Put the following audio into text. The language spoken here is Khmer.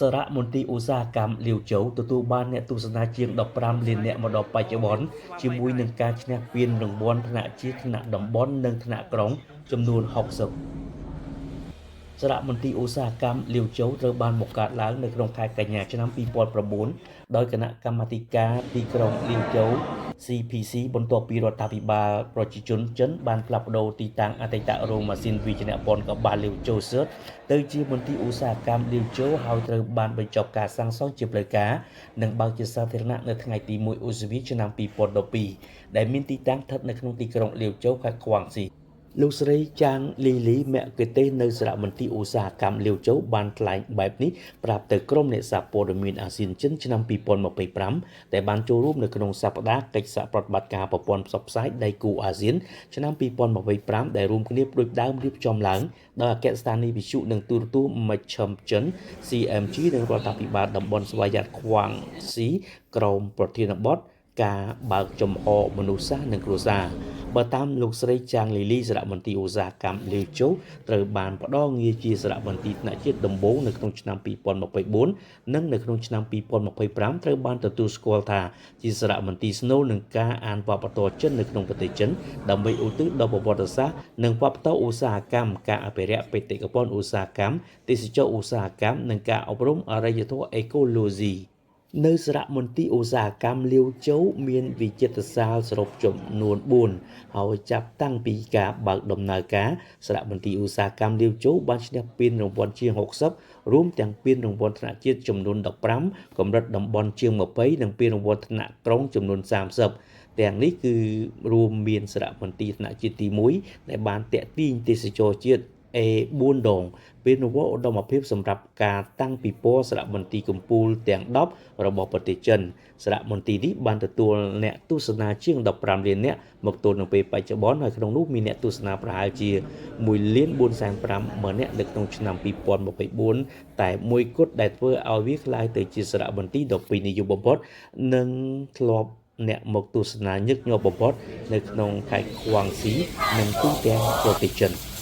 សារមន្ទីរឧស្សាហកម្មលាវជូទទួលបានអ្នកទស្សនាជាង15លានអ្នកមកដល់បច្ចុប្បន្នជាមួយនឹងការឈ្នះពានរង្វាន់ថ្នាក់ជាតិថ្នាក់តំបន់និងថ្នាក់ក្រុងចំនួន60សារមន្ទីរឧស្សាហកម្មលាវជូត្រូវបានបង្កើតឡើងនៅក្នុងខែកញ្ញាឆ្នាំ2009ដោយគណៈកម្មាធិការទីក្រុងលាវជូ CPC បន្ទាប់ពីរដ្ឋាភិបាលប្រជាជនចិនបានផ្លាស់ប្ដូរទីតាំងអតីតរោងម៉ាស៊ីនវិជ្ជាព័ន្ធកបាសលាវជូ SIRT ទៅជាមន្ទីរឧស្សាហកម្មលាវជូហើយត្រូវបានបញ្ចប់ការសាងសង់ជាផ្លូវការនិងបើកជាសាធារណៈនៅថ្ងៃទី1ឧសភាឆ្នាំ2012ដែលមានទីតាំងស្ថិតនៅក្នុងទីក្រុងលាវជូខេត្តខ្វាងស៊ីលោកស្រីចាងលីលីមគ្គុទេសនៅសារមន្ទីរឧស្សាហកម្មលាវជូបានថ្លែងបែបនេះប្រាប់ទៅក្រុមអ្នកសារព័ត៌មានអាស៊ានចិនឆ្នាំ2025ដែលបានចូលរួមនៅក្នុងសប្តាហ៍កិច្ចសហប្រតិបត្តិការប្រព័ន្ធផ្សព្វផ្សាយដៃគូអាស៊ានឆ្នាំ2025ដែលរួមគ្នាដូចដើមរៀបចំឡើងដោយអគ្គស្ថានីយវិទ្យុនិងទូរទស្សន៍មជ្ឈមចិន CMG និងរដ្ឋាភិបាលតំបន់ស្វយ័តខ្វាងស៊ីក្រមប្រធានបទការបើកចំហមនុស្សសាស្ត្រនិងគ្រួសារបើតាមលោកស្រីចាងលីលីសារមន្ទីរឧស្សាហកម្មលាវជូត្រូវបានផ្ដល់ងារជាសារមន្ទីរថ្នាក់ជាតិដំបូងនៅក្នុងឆ្នាំ2024និងនៅក្នុងឆ្នាំ2025ត្រូវបានទទួលស្គាល់ថាជាសារមន្ទីរស្នូលនឹងការអានវប្បធម៌ចិននៅក្នុងប្រទេសចិនដើម្បីឧទ្ទិសដល់ប្រវត្តិសាស្ត្រនិងវប្បធម៌ឧស្សាហកម្មការអភិរក្សបេតិកភណ្ឌឧស្សាហកម្មទេសចរឧស្សាហកម្មនិងការអប់រំអរិយធម៌អេកូឡូស៊ីនៅសារមន្ទីរឧស្សាហកម្មលាវជូមានវិចិត្រសាលសរុបចំនួន4ហើយចាប់តាំងពីការបើកដំណើរការសារមន្ទីរឧស្សាហកម្មលាវជូបានឈ្នះពានរង្វាន់ជាង60រួមទាំងពានរង្វាន់ថ្នាក់ជាតិចំនួន15កម្រិតតំបន់ជាង20និងពានរង្វាន់ថ្នាក់ក្រុងចំនួន30ទាំងនេះគឺរួមមានសារមន្ទីរថ្នាក់ជាតិទី1ដែលបានតាក់ទាញទេសចរជាតិA4 ដងពានរង្វាន់ឧត្តមភាពសម្រាប់ការតាំងពិព័រណ៍សារមន្ទីរកំពូលទាំង10របស់ប្រទេសចិនសារមន្ទីរនេះបានទទួលអ្នកទស្សនាជាង15លាននាក់មកទល់នឹងពេលបច្ចុប្បន្នហើយក្នុងនោះមានអ្នកទស្សនាប្រហែលជា1,450,000 នាក់នៅក្នុងឆ្នាំ2024តែមួយគត់ដែលធ្វើឲ្យវាក្លាយទៅជាសារមន្ទីរដ៏ពេញនិយមបំផុតនិងធ្លាប់អ្នកមកទស្សនាញឹកញាប់បំផុតនៅក្នុងខេត្តខ្វាងស៊ីនិងទូទាំងប្រទេសចិន